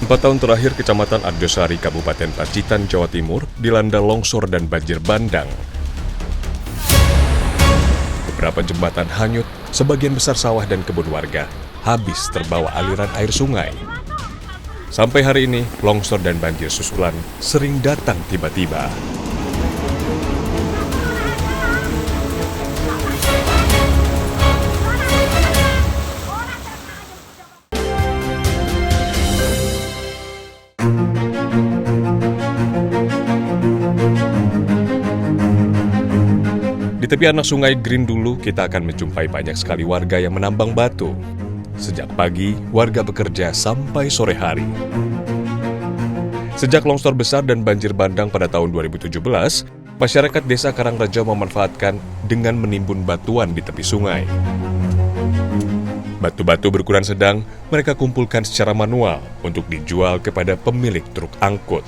4 tahun terakhir Kecamatan Arjosari, Kabupaten Pacitan, Jawa Timur dilanda longsor dan banjir bandang. Beberapa jembatan hanyut, sebagian besar sawah dan kebun warga habis terbawa aliran air sungai. Sampai hari ini, longsor dan banjir susulan sering datang tiba-tiba. Di tepi anak sungai Grindulu, kita akan menjumpai banyak sekali warga yang menambang batu. Sejak pagi, warga bekerja sampai sore hari. Sejak longsor besar dan banjir bandang pada tahun 2017, masyarakat desa Karangrejo memanfaatkan dengan menimbun batuan di tepi sungai. Batu-batu berukuran sedang mereka kumpulkan secara manual untuk dijual kepada pemilik truk angkut.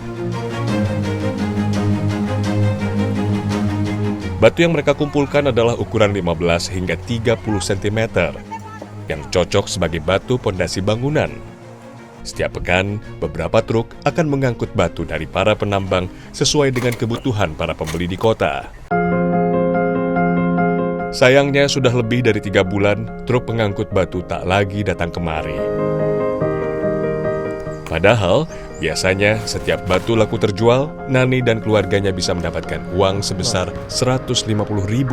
Batu yang mereka kumpulkan adalah ukuran 15 hingga 30 cm yang cocok sebagai batu pondasi bangunan. Setiap pekan, beberapa truk akan mengangkut batu dari para penambang sesuai dengan kebutuhan para pembeli di kota. Sayangnya sudah lebih dari 3 bulan, truk pengangkut batu tak lagi datang kemari. Padahal, biasanya setiap batu laku terjual, Nani dan keluarganya bisa mendapatkan uang sebesar Rp150.000.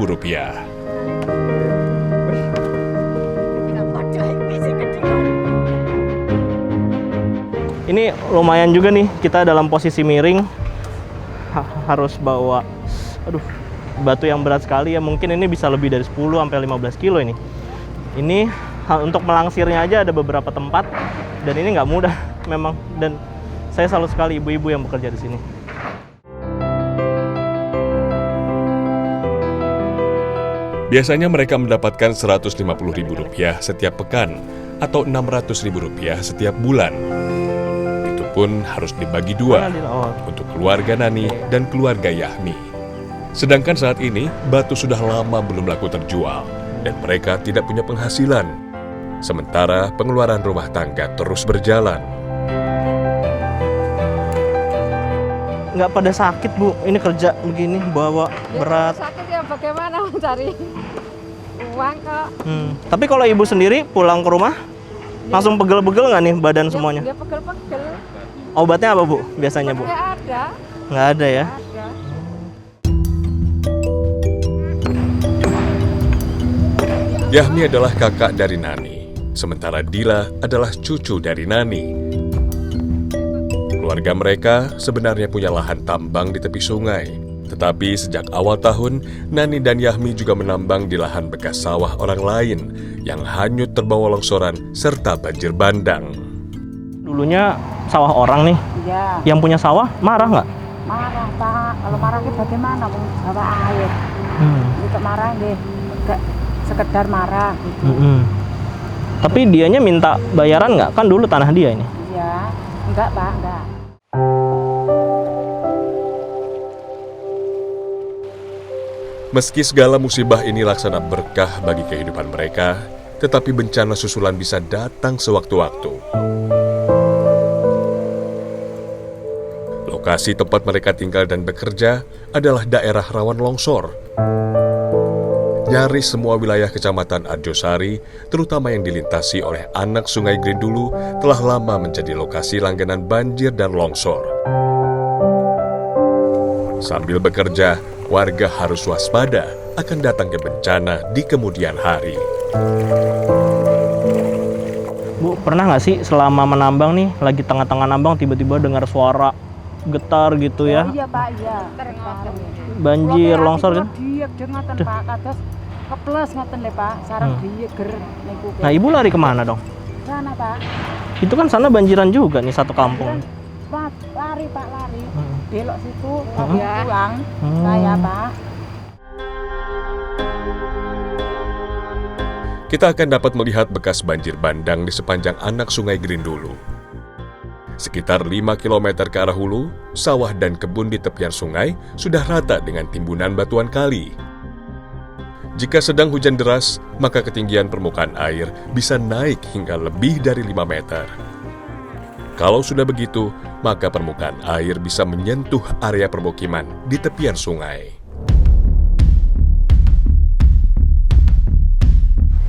Ini lumayan juga nih, kita dalam posisi miring, harus bawa batu yang berat sekali ya, mungkin ini bisa lebih dari 10-15 kilo ini. Ini untuk melangsirnya aja ada beberapa tempat, dan ini nggak mudah memang, dan saya salut sekali ibu-ibu yang bekerja di sini. Biasanya mereka mendapatkan Rp150.000 setiap pekan atau Rp600.000 setiap bulan. Itu pun harus dibagi dua untuk keluarga Nani dan keluarga Yahmi. Sedangkan saat ini batu sudah lama belum laku terjual dan mereka tidak punya penghasilan. Sementara pengeluaran rumah tangga terus berjalan. Nggak pada sakit, Bu? Ini kerja begini, bawa berat. Sakit ya bagaimana mencari uang kok. Tapi kalau ibu sendiri pulang ke rumah, langsung pegel-pegel nggak nih badan semuanya? Ya pegel-pegel. Obatnya apa, Bu, biasanya, Bu? Nggak ada. Nggak ada ya? Ada. Yahmi adalah kakak dari Nani, sementara Dila adalah cucu dari Nani. Keluarga mereka sebenarnya punya lahan tambang di tepi sungai. Tetapi sejak awal tahun, Nani dan Yahmi juga menambang di lahan bekas sawah orang lain yang hanyut terbawa longsoran serta banjir bandang. Dulunya sawah orang nih, Iya. yang punya sawah marah nggak? Marah Pak. Kalau marah itu bagaimana? Bawa air. Itu marah deh. Enggak sekedar marah gitu. Tapi dianya minta bayaran nggak? Kan dulu tanah dia ini. Iya. Enggak Pak, enggak. Meski segala musibah ini laksana berkah bagi kehidupan mereka, tetapi bencana susulan bisa datang sewaktu-waktu. Lokasi tempat mereka tinggal dan bekerja adalah daerah rawan longsor. Nyaris semua wilayah Kecamatan Arjosari, terutama yang dilintasi oleh anak sungai Grindulu, telah lama menjadi lokasi langganan banjir dan longsor. Sambil bekerja, warga harus waspada akan datangnya bencana di kemudian hari. Bu, pernah nggak sih selama menambang nih, lagi tengah-tengah nambang tiba-tiba dengar suara getar gitu ya? Oh, iya Pak, iya. Banjir, longsor kan? Dia ngoten Pak, kados keples ngoten lho Pak. Sareng diger niku. Nah, ibu lari kemana dong? Sana Pak. Itu kan sana banjiran juga nih, satu kampung. Pak, lari Pak, lari. Belok situ, pulang. Saya Pak. Kita akan dapat melihat bekas banjir bandang di sepanjang anak sungai Grindulu. Sekitar 5 km ke arah hulu, sawah dan kebun di tepian sungai sudah rata dengan timbunan batuan kali. Jika sedang hujan deras, maka ketinggian permukaan air bisa naik hingga lebih dari 5 meter. Kalau sudah begitu, maka permukaan air bisa menyentuh area permukiman di tepian sungai.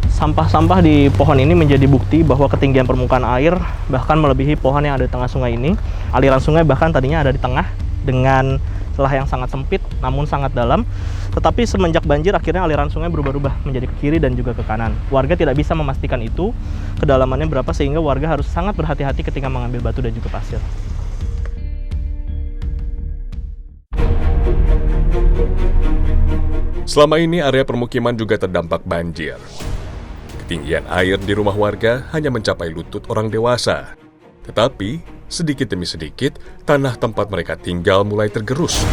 Sampah-sampah di pohon ini menjadi bukti bahwa ketinggian permukaan air bahkan melebihi pohon yang ada di tengah sungai ini. Aliran sungai bahkan tadinya ada di tengah dengan celah yang sangat sempit namun sangat dalam. Tetapi semenjak banjir akhirnya aliran sungai berubah-ubah menjadi ke kiri dan juga ke kanan. Warga tidak bisa memastikan itu kedalamannya berapa sehingga warga harus sangat berhati-hati ketika mengambil batu dan juga pasir. Selama ini area permukiman juga terdampak banjir. Ketinggian air di rumah warga hanya mencapai lutut orang dewasa. Tetapi, sedikit demi sedikit, tanah tempat mereka tinggal mulai tergerus.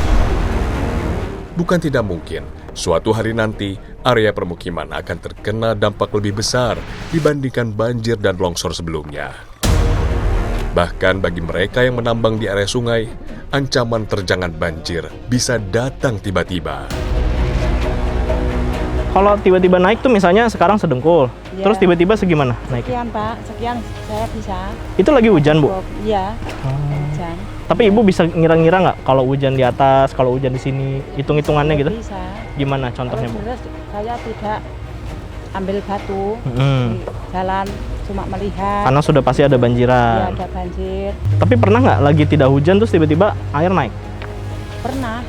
Bukan tidak mungkin, suatu hari nanti, area permukiman akan terkena dampak lebih besar dibandingkan banjir dan longsor sebelumnya. Bahkan bagi mereka yang menambang di area sungai, ancaman terjangan banjir bisa datang tiba-tiba. Kalau tiba-tiba naik tuh misalnya sekarang sedengkul, Ya. terus tiba-tiba segimana naik? Sekian Pak, sekian saya bisa. Itu lagi hujan, Bu? Iya, hujan. Tapi Ibu bisa ngira-ngira nggak kalau hujan di atas, kalau hujan di sini, hitung-hitungannya gitu? Bisa. Gimana contohnya, Bu? Terus saya tidak ambil batu Hmm. di jalan, cuma melihat. Karena sudah pasti ada Ya, banjiran. ada banjir. Tapi pernah nggak lagi tidak hujan terus tiba-tiba air naik? Pernah,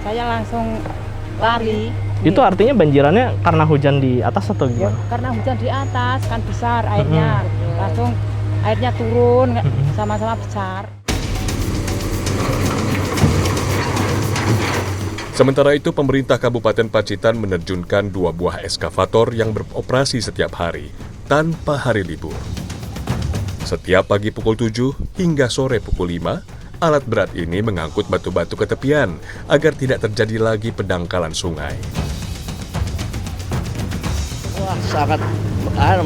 saya langsung lari. Itu artinya banjirannya karena hujan di atas atau Ya, gimana? karena hujan di atas kan besar airnya, langsung airnya turun sama-sama besar. Sementara itu, pemerintah Kabupaten Pacitan menerjunkan 2 buah eskavator yang beroperasi setiap hari, tanpa hari libur. Setiap pagi pukul 7 hingga sore pukul 5, alat berat ini mengangkut batu-batu ke tepian agar tidak terjadi lagi pendangkalan sungai. Wah,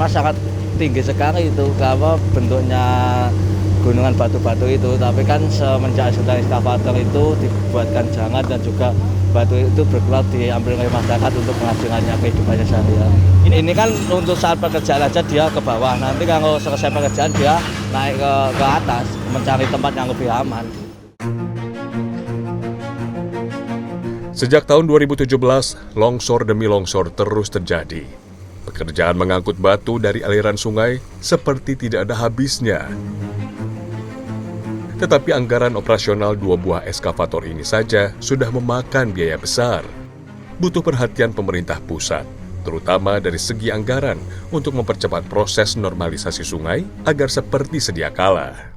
sangat tinggi sekali itu, karena bentuknya gunungan batu-batu itu. Tapi kan semenjak sudah eskavator itu dibuatkan jangan dan juga batu itu berkeluar diambil oleh masyarakat untuk penghasilannya kehidupannya sehari-hari. Ini kan untuk saat pekerjaan aja dia ke bawah, nanti kalau selesai pekerjaan dia naik ke atas mencari tempat yang lebih aman. Sejak tahun 2017, longsor demi longsor terus terjadi. Pekerjaan mengangkut batu dari aliran sungai seperti tidak ada habisnya. Tetapi anggaran operasional 2 buah eskavator ini saja sudah memakan biaya besar. Butuh perhatian pemerintah pusat, terutama dari segi anggaran untuk mempercepat proses normalisasi sungai agar seperti sedia kala.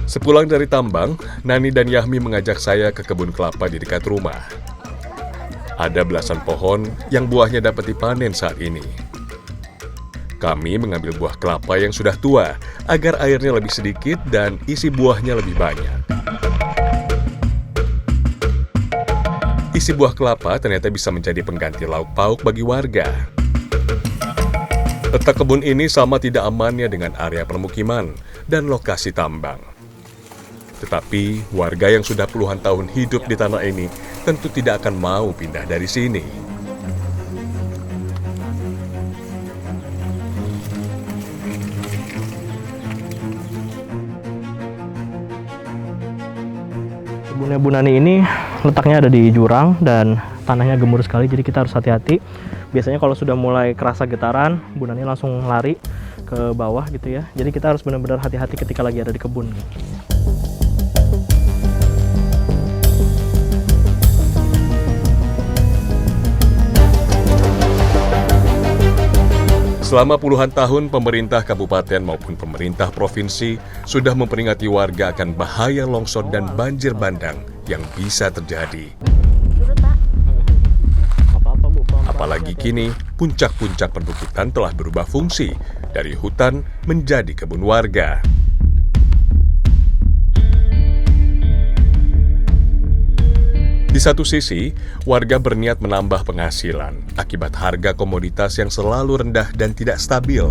Sepulang dari tambang, Nani dan Yahmi mengajak saya ke kebun kelapa di dekat rumah. Ada belasan pohon yang buahnya dapat dipanen saat ini. Kami mengambil buah kelapa yang sudah tua agar airnya lebih sedikit dan isi buahnya lebih banyak. Isi buah kelapa ternyata bisa menjadi pengganti lauk pauk bagi warga. Letak kebun ini sama tidak amannya dengan area permukiman dan lokasi tambang. Tetapi warga yang sudah puluhan tahun hidup di tanah ini tentu tidak akan mau pindah dari sini. Kebunnya Bu Nani ini letaknya ada di jurang dan tanahnya gembur sekali, jadi kita harus hati-hati. Biasanya kalau sudah mulai kerasa getaran, Bu Nani langsung lari ke bawah gitu ya. Jadi kita harus benar-benar hati-hati ketika lagi ada di kebun. Selama puluhan tahun, pemerintah kabupaten maupun pemerintah provinsi sudah memperingati warga akan bahaya longsor dan banjir bandang yang bisa terjadi. Apalagi kini, puncak-puncak perbukitan telah berubah fungsi dari hutan menjadi kebun warga. Di satu sisi, warga berniat menambah penghasilan akibat harga komoditas yang selalu rendah dan tidak stabil.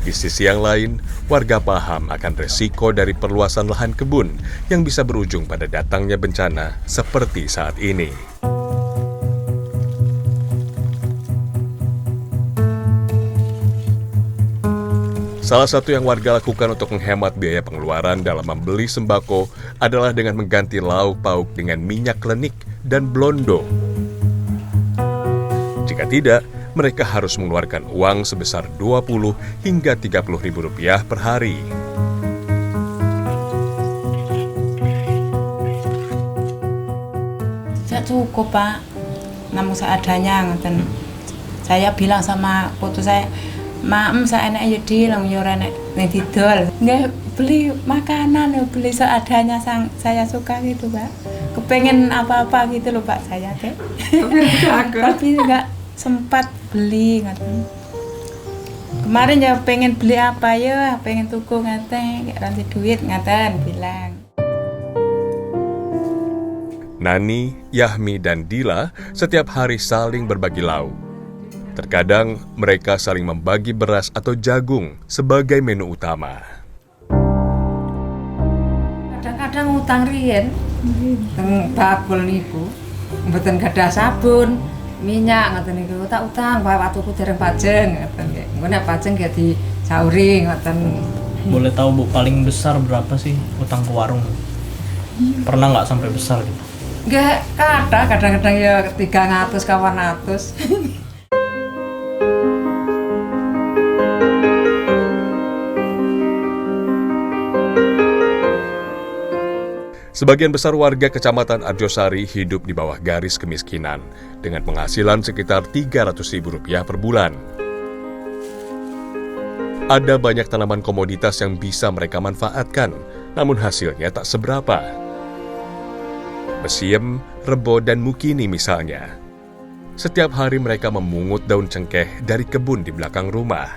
Di sisi yang lain, warga paham akan resiko dari perluasan lahan kebun yang bisa berujung pada datangnya bencana seperti saat ini. Salah satu yang warga lakukan untuk menghemat biaya pengeluaran dalam membeli sembako adalah dengan mengganti lauk pauk dengan minyak klenik dan blondo. Jika tidak, mereka harus mengeluarkan uang sebesar 20 hingga 30 ribu rupiah per hari. Tidak cukup, Pak. Namun seadanya, ngoten. Saya bilang sama putu saya, "Maem saya enak ya dilang ya ora enak ning didol." Nggak beli makanan, beli seadanya saya suka gitu, Pak. Kepengen apa-apa gitu loh, Pak, saya teh. Tapi nggak sempat beli ngoten. Kemarin ya pengen beli apa ya, pengen tuku ngaten, kayak ranti duit ngaten bilang. Nani, Yahmi, dan Dila setiap hari saling berbagi lauk. Terkadang mereka saling membagi beras atau jagung sebagai menu utama. Kadang-kadang utang riyen teng bakul niku. Mboten gadah sabun, minyak ngoten niku tak utang bae tuku dereng pajeng ngoten nggih. Engko nek pajeng nggih disauri ngoten. Boleh tahu Bu, paling besar berapa sih utang ke warung? Pernah nggak sampai besar gitu? Nggih, kadang-kadang ya 300 400. Sebagian besar warga Kecamatan Arjosari hidup di bawah garis kemiskinan dengan penghasilan sekitar 300 ribu rupiah per bulan. Ada banyak tanaman komoditas yang bisa mereka manfaatkan, namun hasilnya tak seberapa. Besiem, rebo, dan mukini misalnya. Setiap hari mereka memungut daun cengkeh dari kebun di belakang rumah.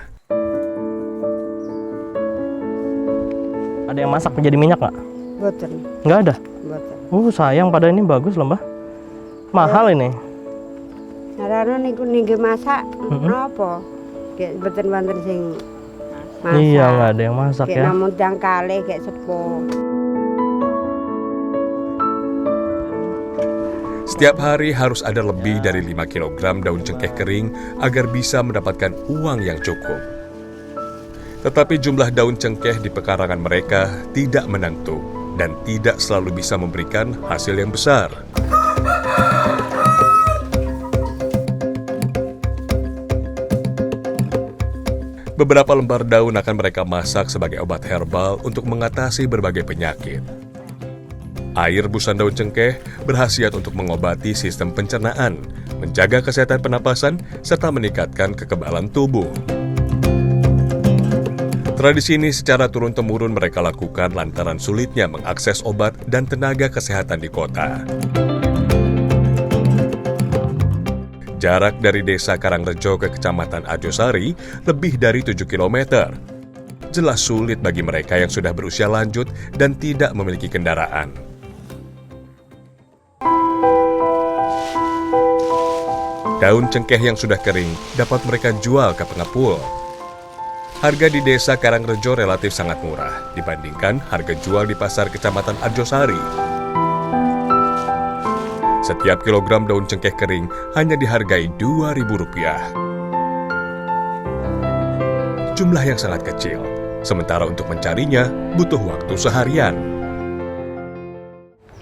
Ada yang masak menjadi minyak nggak? Boten, Nggak ada? boten. Sayang, pada ini bagus loh, Mbah. Mahal ini. Sarana niku ninggi masak napa? Kayak boten wonten sing masak. Iya, nggak ada yang masak Kayak ya. namun jangkale kayak sepo. Setiap hari harus ada lebih dari 5 kg daun cengkeh kering agar bisa mendapatkan uang yang cukup. Tetapi jumlah daun cengkeh di pekarangan mereka tidak menentu dan tidak selalu bisa memberikan hasil yang besar. Beberapa lembar daun akan mereka masak sebagai obat herbal untuk mengatasi berbagai penyakit. Air busan daun cengkeh berkhasiat untuk mengobati sistem pencernaan, menjaga kesehatan pernapasan, serta meningkatkan kekebalan tubuh. Tradisi ini secara turun-temurun mereka lakukan lantaran sulitnya mengakses obat dan tenaga kesehatan di kota. Jarak dari desa Karangrejo ke Kecamatan Arjosari lebih dari 7 km. Jelas sulit bagi mereka yang sudah berusia lanjut dan tidak memiliki kendaraan. Daun cengkeh yang sudah kering dapat mereka jual ke pengepul. Harga di desa Karangrejo relatif sangat murah dibandingkan harga jual di pasar Kecamatan Arjosari. Setiap kilogram daun cengkeh kering hanya dihargai Rp2.000. Jumlah yang sangat kecil, sementara untuk mencarinya butuh waktu seharian.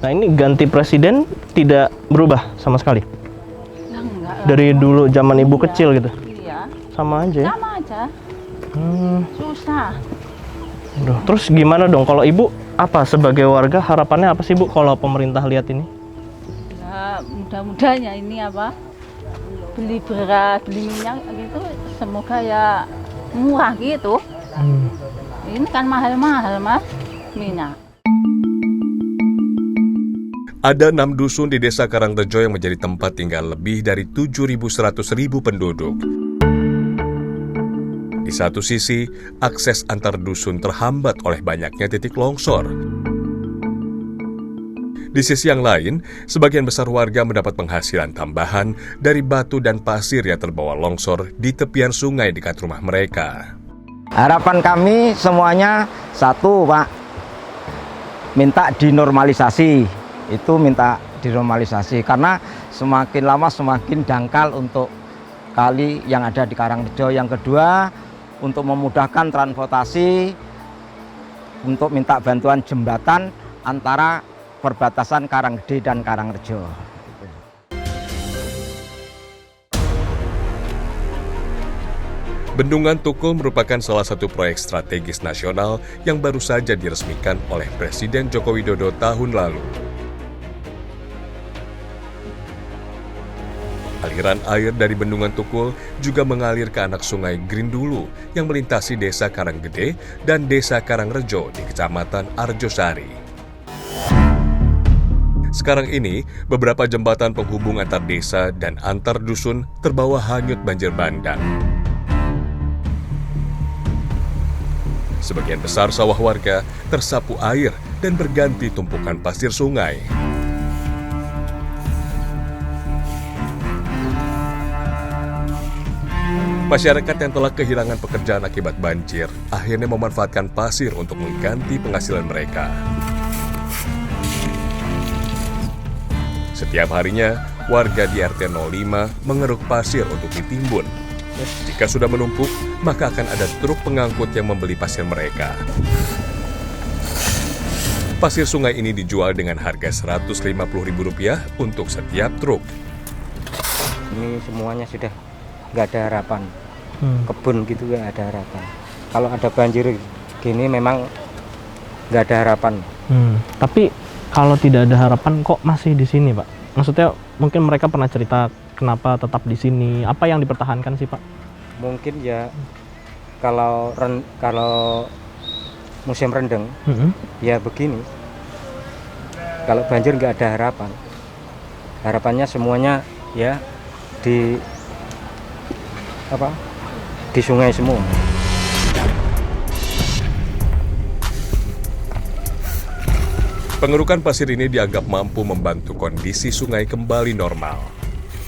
Nah, ini ganti presiden tidak berubah sama sekali? Dari dulu zaman ibu kecil gitu? Iya, Sama aja ya? sama aja. Susah. Aduh, terus gimana dong kalau ibu apa sebagai warga harapannya apa sih Bu kalau pemerintah lihat ini? Ya, mudah-mudahan ini apa? Beli beras, beli minyak gitu semoga ya murah gitu. Ini kan mahal-mahal, Mas, minyak. Ada 6 dusun di desa Karangrejo yang menjadi tempat tinggal lebih dari 7.100.000 penduduk. Di satu sisi, akses antar dusun terhambat oleh banyaknya titik longsor. Di sisi yang lain, sebagian besar warga mendapat penghasilan tambahan dari batu dan pasir yang terbawa longsor di tepian sungai dekat rumah mereka. Harapan kami semuanya satu, Pak, minta dinormalisasi. Itu minta dinormalisasi karena semakin lama semakin dangkal untuk kali yang ada di Karangrejo. Yang kedua, untuk memudahkan transportasi, untuk minta bantuan jembatan antara perbatasan Karanggede dan Karangrejo. Bendungan Tukul merupakan salah satu proyek strategis nasional yang baru saja diresmikan oleh Presiden Joko Widodo tahun lalu. Aliran air dari Bendungan Tukul juga mengalir ke anak sungai Grindulu yang melintasi Desa Karanggede dan Desa Karangrejo di Kecamatan Arjosari. Sekarang ini, beberapa jembatan penghubung antar desa dan antar dusun terbawa hanyut banjir bandang. Sebagian besar sawah warga tersapu air dan berganti tumpukan pasir sungai. Masyarakat yang telah kehilangan pekerjaan akibat banjir akhirnya memanfaatkan pasir untuk mengganti penghasilan mereka. Setiap harinya, warga di RT 05 mengeruk pasir untuk ditimbun. Jika sudah menumpuk, maka akan ada truk pengangkut yang membeli pasir mereka. Pasir sungai ini dijual dengan harga Rp150.000 untuk setiap truk. Ini semuanya sudah nggak ada harapan. Kebun gitu nggak ada harapan. Kalau ada banjir gini memang nggak ada harapan. Tapi kalau tidak ada harapan kok masih di sini, Pak? Maksudnya mungkin mereka pernah cerita kenapa tetap di sini? Apa yang dipertahankan sih, Pak? Mungkin ya kalau musim rendeng ya begini. Kalau banjir nggak ada harapan. Harapannya semuanya ya di sungai semua. Pengerukan pasir ini dianggap mampu membantu kondisi sungai kembali normal.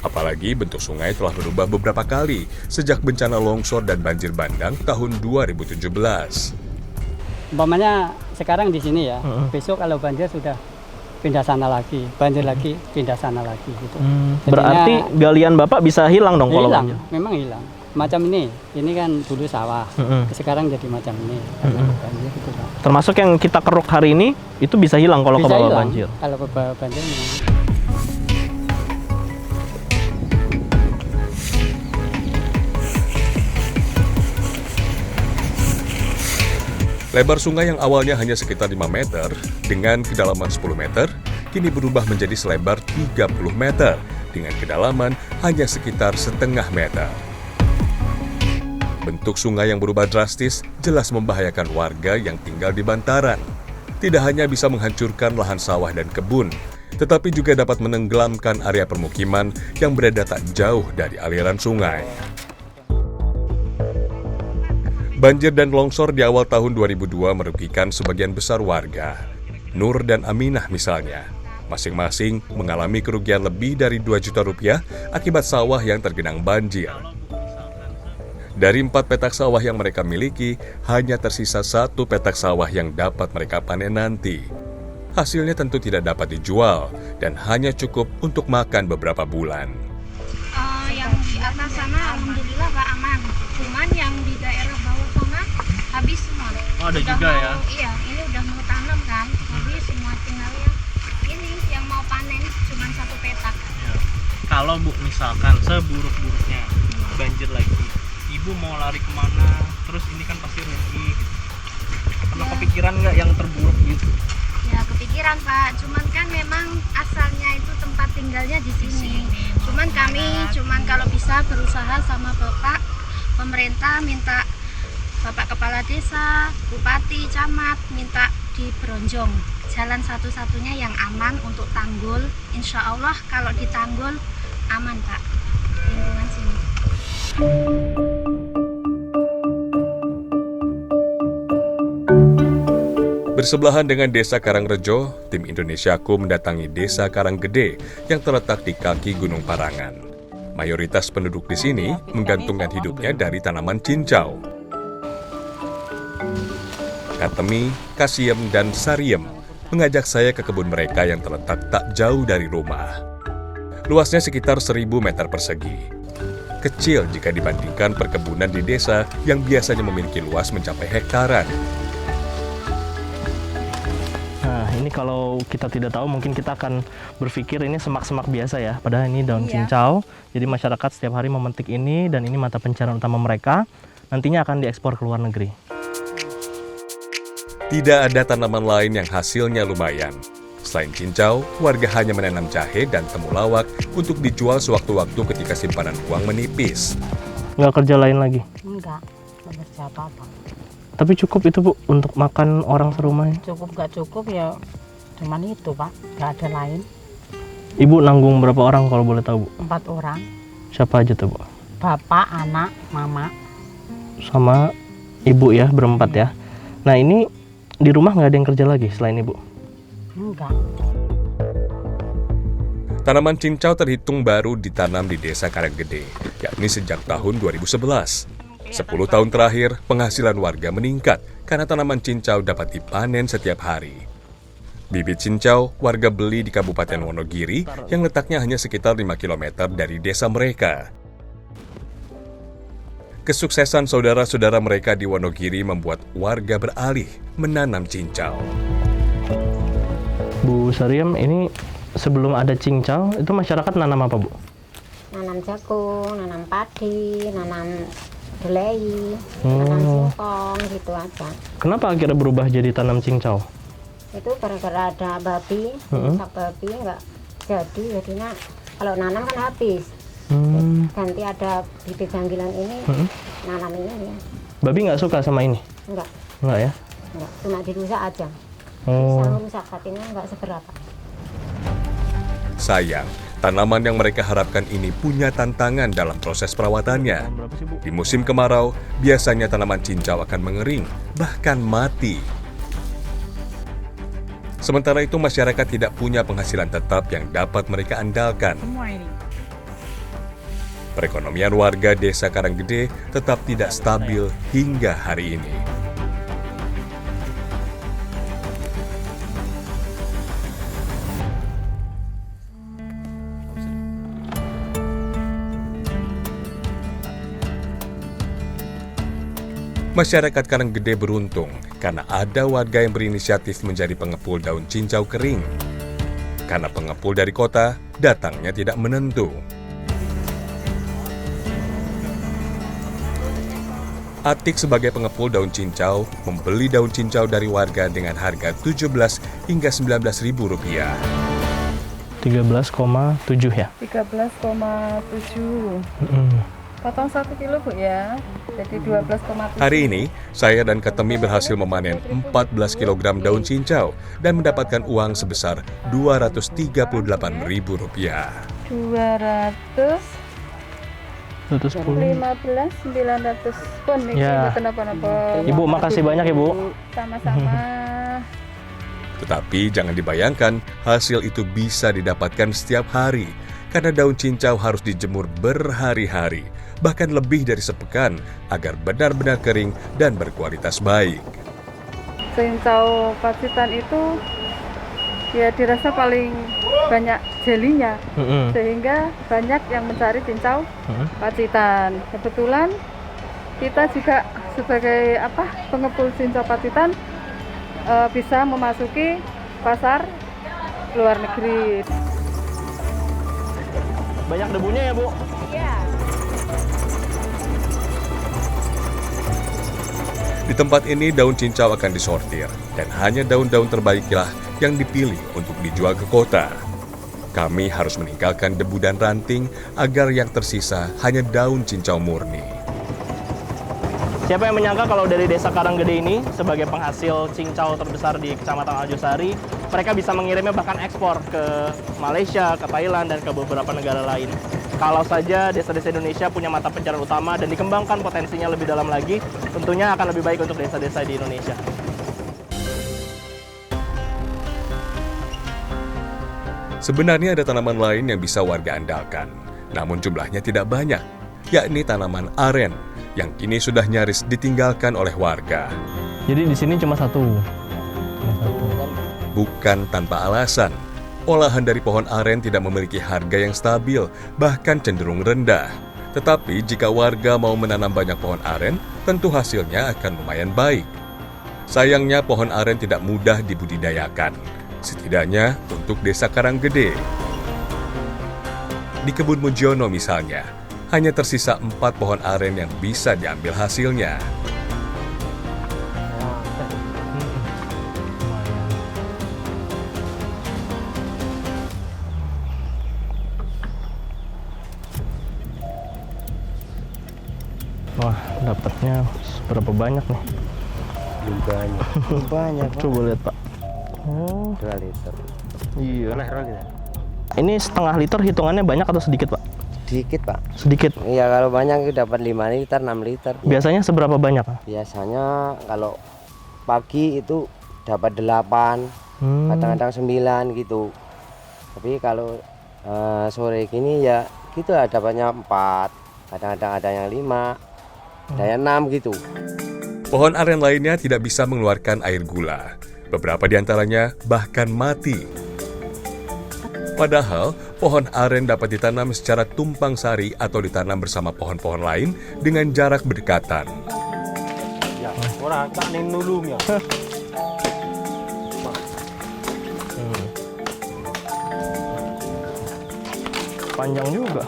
Apalagi bentuk sungai telah berubah beberapa kali sejak bencana longsor dan banjir bandang tahun 2017. Umpamanya sekarang di sini ya, besok kalau banjir sudah pindah sana lagi, banjir lagi, pindah sana lagi gitu. Berarti galian Bapak bisa hilang dong kalau hilang, banjir? memang hilang. Macam ini kan dulu sawah, sekarang jadi macam ini. Banjir, gitu, Pak. Termasuk yang kita keruk hari ini, itu bisa hilang kalau ke bawah banjir? Kalau ke bawah banjir Lebar sungai yang awalnya hanya sekitar 5 meter dengan kedalaman 10 meter, kini berubah menjadi selebar 30 meter dengan kedalaman hanya sekitar setengah meter. Bentuk sungai yang berubah drastis jelas membahayakan warga yang tinggal di bantaran. Tidak hanya bisa menghancurkan lahan sawah dan kebun, tetapi juga dapat menenggelamkan area permukiman yang berada tak jauh dari aliran sungai. Banjir dan longsor di awal tahun 2002 merugikan sebagian besar warga. Nur dan Aminah misalnya, masing-masing mengalami kerugian lebih dari 2 juta rupiah akibat sawah yang tergenang banjir. Dari 4 petak sawah yang mereka miliki, hanya tersisa 1 petak sawah yang dapat mereka panen nanti. Hasilnya tentu tidak dapat dijual dan hanya cukup untuk makan beberapa bulan. Yang di atas sana alhamdulillah Pak aman. Cuman yang di daerah bawah sana habis semua. Oh, ada juga ya? Iya, ini udah mau tanam kan. Habis semua, tinggalnya ini yang mau panen cuma 1 petak. Ya. Kalau Bu misalkan seburuk-buruknya banjir lagi, Ibu mau lari kemana? Terus ini kan pasti rugi. Pernah kepikiran nggak yang terburuk gitu? Ya kepikiran Pak, cuman kan memang asalnya itu tempat tinggalnya di sini. Cuman kami kalau bisa berusaha sama Bapak pemerintah, minta Bapak Kepala Desa, Bupati, Camat minta diberonjong jalan satu-satunya yang aman untuk tanggul. Insya Allah kalau ditanggul aman Pak lingkungan sini. Bersebelahan dengan Desa Karangrejo, tim Indonesiaku mendatangi Desa Karanggede yang terletak di kaki Gunung Parangan. Mayoritas penduduk di sini menggantungkan hidupnya dari tanaman cincau. Katemi, Kasiem, dan Sariem mengajak saya ke kebun mereka yang terletak tak jauh dari rumah. Luasnya sekitar 1.000 meter persegi. Kecil jika dibandingkan perkebunan di desa yang biasanya memiliki luas mencapai hektaran. Nah, ini kalau kita tidak tahu mungkin kita akan berpikir ini semak-semak biasa ya. Padahal ini daun cincau. Jadi masyarakat setiap hari memetik ini dan ini mata pencarian utama mereka. Nantinya akan diekspor ke luar negeri. Tidak ada tanaman lain yang hasilnya lumayan. Selain cincau, warga hanya menanam jahe dan temulawak untuk dijual sewaktu-waktu ketika simpanan uang menipis. Nggak kerja lain lagi? Enggak kerja apa-apa. Tapi cukup itu Bu, untuk makan orang serumahnya? Cukup nggak cukup ya, cuman itu Pak, nggak ada lain. Ibu nanggung berapa orang kalau boleh tahu Bu? 4 orang. Siapa aja tuh Bu? Bapak, anak, mama. Sama ibu ya, berempat ya. Nah ini di rumah nggak ada yang kerja lagi selain ibu? Enggak. Tanaman cincau terhitung baru ditanam di Desa Karanggede, yakni sejak tahun 2011. 10 tahun terakhir, penghasilan warga meningkat karena tanaman cincau dapat dipanen setiap hari. Bibit cincau warga beli di Kabupaten Wonogiri yang letaknya hanya sekitar 5 km dari desa mereka. Kesuksesan saudara-saudara mereka di Wonogiri membuat warga beralih menanam cincau. Bu Sariem, ini sebelum ada cincau, itu masyarakat nanam apa Bu? Nanam jagung, nanam padi, nanam delei, nanam singkong, gitu aja. Kenapa akhirnya berubah jadi tanam cincau? Itu gara-gara ada babi, rusak babi, nggak jadi, jadinya kalau nanam kan habis. Ganti ada bibit janggilan ini, nanam ini ya. Babi nggak suka sama ini? Enggak. Enggak ya? Enggak, cuma dirusak aja. Oh. Bisa rusak, artinya nggak seberapa. Sayang, tanaman yang mereka harapkan ini punya tantangan dalam proses perawatannya. Di musim kemarau, biasanya tanaman cincau akan mengering, bahkan mati. Sementara itu, masyarakat tidak punya penghasilan tetap yang dapat mereka andalkan. Perekonomian warga Desa Karanggede tetap tidak stabil hingga hari ini. Masyarakat Karanggede beruntung karena ada warga yang berinisiatif menjadi pengepul daun cincau kering. Karena pengepul dari kota, datangnya tidak menentu. Atik sebagai pengepul daun cincau membeli daun cincau dari warga dengan harga 17 hingga 19 ribu rupiah. 13,7 ya? 13,7. Potong 1 kilo Bu ya, jadi 12,7. Hari ini, saya dan Katemi berhasil memanen 14 kg daun cincau dan mendapatkan uang sebesar Rp238.000. 215.900 pun nih, ya. Kenapa-napa. Ibu, makasih banyak Ibu. Sama-sama. Tetapi jangan dibayangkan hasil itu bisa didapatkan setiap hari karena daun cincau harus dijemur berhari-hari, bahkan lebih dari sepekan agar benar-benar kering dan berkualitas baik. Cincau Pacitan itu ya dirasa paling banyak jelinya, sehingga banyak yang mencari cincau Pacitan. Kebetulan kita juga sebagai pengepul cincau Pacitan bisa memasuki pasar luar negeri. Banyak debunya ya Bu? Iya. Di tempat ini daun cincau akan disortir dan hanya daun-daun terbaiklah yang dipilih untuk dijual ke kota. Kami harus meninggalkan debu dan ranting agar yang tersisa hanya daun cincau murni. Siapa yang menyangka kalau dari Desa Karanggede ini sebagai penghasil cincau terbesar di Kecamatan Aljosari, mereka bisa mengirimnya bahkan ekspor ke Malaysia, ke Thailand, dan ke beberapa negara lain. Kalau saja desa-desa Indonesia punya mata pencarian utama dan dikembangkan potensinya lebih dalam lagi, tentunya akan lebih baik untuk desa-desa di Indonesia. Sebenarnya ada tanaman lain yang bisa warga andalkan, namun jumlahnya tidak banyak, yakni tanaman aren yang kini sudah nyaris ditinggalkan oleh warga. Jadi di sini cuma satu. Bukan tanpa alasan, olahan dari pohon aren tidak memiliki harga yang stabil, bahkan cenderung rendah. Tetapi jika warga mau menanam banyak pohon aren, tentu hasilnya akan lumayan baik. Sayangnya pohon aren tidak mudah dibudidayakan, setidaknya untuk Desa Karanggede. Di Kebun Mujiono misalnya, hanya tersisa 4 pohon aren yang bisa diambil hasilnya. Wah, dapatnya berapa banyak nih? Banyak. Coba lihat, Pak. Oh, 2 liter. iya. Ini setengah liter hitungannya banyak atau sedikit, Pak? Sedikit, Pak. Sedikit. Iya, kalau banyak itu dapat 5 liter, 6 liter. Biasanya seberapa banyak, Pak? Biasanya kalau pagi itu dapat 8, kadang-kadang 9 gitu. Tapi kalau sore gini ya gitu lah, dapatnya 4, kadang-kadang ada yang 5, ada yang 6 gitu. Pohon aren lainnya tidak bisa mengeluarkan air gula. Beberapa di antaranya bahkan mati. Padahal, pohon aren dapat ditanam secara tumpang sari atau ditanam bersama pohon-pohon lain dengan jarak berdekatan. Ya, orang tak nulung ya. Panjang juga.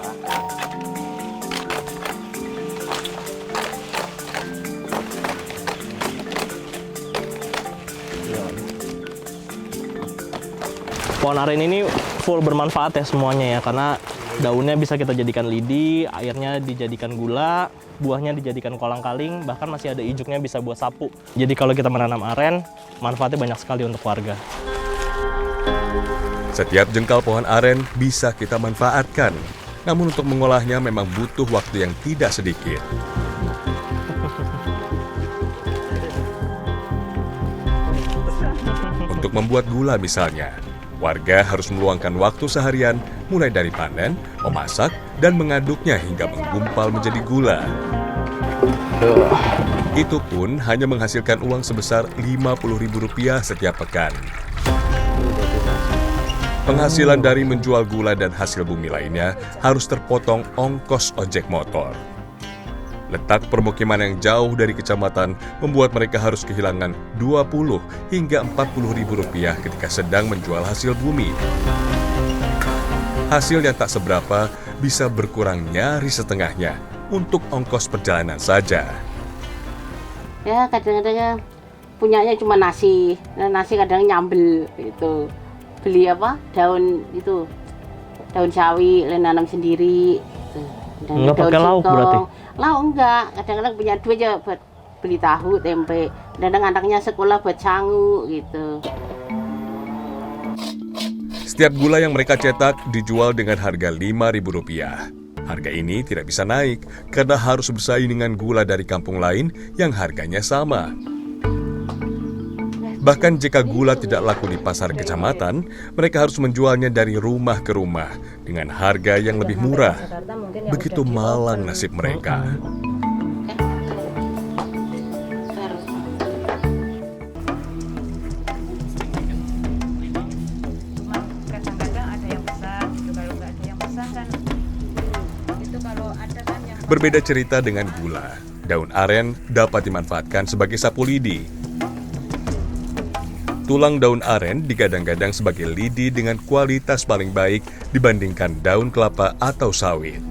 Pohon aren ini full bermanfaat ya semuanya ya, karena daunnya bisa kita jadikan lidi, airnya dijadikan gula, buahnya dijadikan kolang-kaling, bahkan masih ada ijuknya bisa buat sapu. Jadi kalau kita menanam aren, manfaatnya banyak sekali untuk warga. Setiap jengkal pohon aren bisa kita manfaatkan, namun untuk mengolahnya memang butuh waktu yang tidak sedikit. Untuk membuat gula misalnya, warga harus meluangkan waktu seharian mulai dari panen, memasak, dan mengaduknya hingga menggumpal menjadi gula. Itu pun hanya menghasilkan uang sebesar Rp50.000 setiap pekan. Penghasilan dari menjual gula dan hasil bumi lainnya harus terpotong ongkos ojek motor. Letak permukiman yang jauh dari kecamatan membuat mereka harus kehilangan Rp20 hingga Rp40.000 ketika sedang menjual hasil bumi. Hasil yang tak seberapa bisa berkurang nyaris setengahnya untuk ongkos perjalanan saja. Ya kadang-kadang punyanya cuma nasi, nasi kadang nyambel itu. Beli apa daun itu, daun sawi, nanam sendiri. Nggak pakai lauk berarti? Lauk enggak, kadang-kadang punya duit aja buat beli tahu, tempe. Kadang anaknya sekolah buat sangu gitu. Setiap gula yang mereka cetak dijual dengan harga Rp5.000. Harga ini tidak bisa naik karena harus bersaing dengan gula dari kampung lain yang harganya sama. Bahkan jika gula tidak laku di pasar kecamatan, mereka harus menjualnya dari rumah ke rumah dengan harga yang lebih murah. Begitu malang nasib mereka. Kadang-kadang ada yang besar, kalau nggak ada yang besar kan itu kalau ada kan yang... Berbeda cerita dengan gula. Daun aren dapat dimanfaatkan sebagai sapu lidi. Tulang daun aren digadang-gadang sebagai lidi dengan kualitas paling baik dibandingkan daun kelapa atau sawit.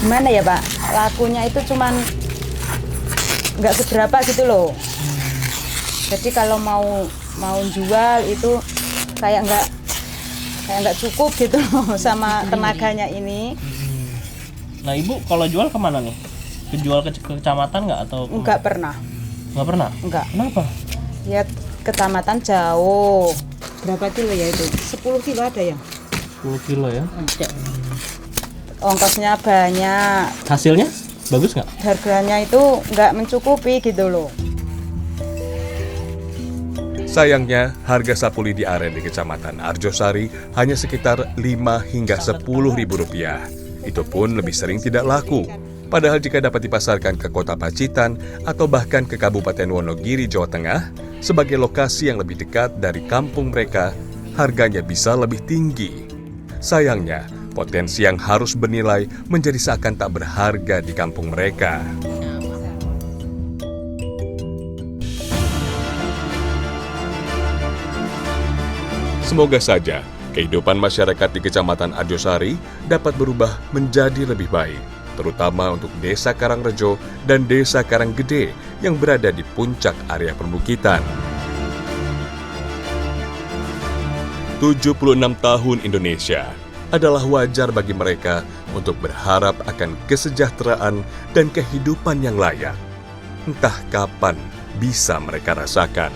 Gimana ya Pak, lakunya itu cuman nggak seberapa gitu loh. Jadi kalau mau jual itu kayak nggak cukup gitu loh sama tenaganya ini. Nah Ibu kalau jual kemana nih? Jual ke kecamatan nggak atau? Nggak pernah. Nggak pernah? Enggak. Kenapa? Ya kecamatan jauh. Berapa kilo ya itu? 10 kilo ada ya? 10 kilo ya? Ongkosnya banyak. Hasilnya bagus nggak? Harganya itu nggak mencukupi gitu loh. Sayangnya, harga sapu lidi aren di Kecamatan Arjosari hanya sekitar Rp5 hingga Rp10.000. Itu pun lebih sering tidak laku. Padahal jika dapat dipasarkan ke kota Pacitan atau bahkan ke Kabupaten Wonogiri, Jawa Tengah, sebagai lokasi yang lebih dekat dari kampung mereka, harganya bisa lebih tinggi. Sayangnya, potensi yang harus bernilai menjadi seakan tak berharga di kampung mereka. Semoga saja kehidupan masyarakat di Kecamatan Arjosari dapat berubah menjadi lebih baik, terutama untuk Desa Karangrejo dan Desa Karanggede yang berada di puncak area perbukitan. 76 tahun Indonesia adalah wajar bagi mereka untuk berharap akan kesejahteraan dan kehidupan yang layak. Entah kapan bisa mereka rasakan.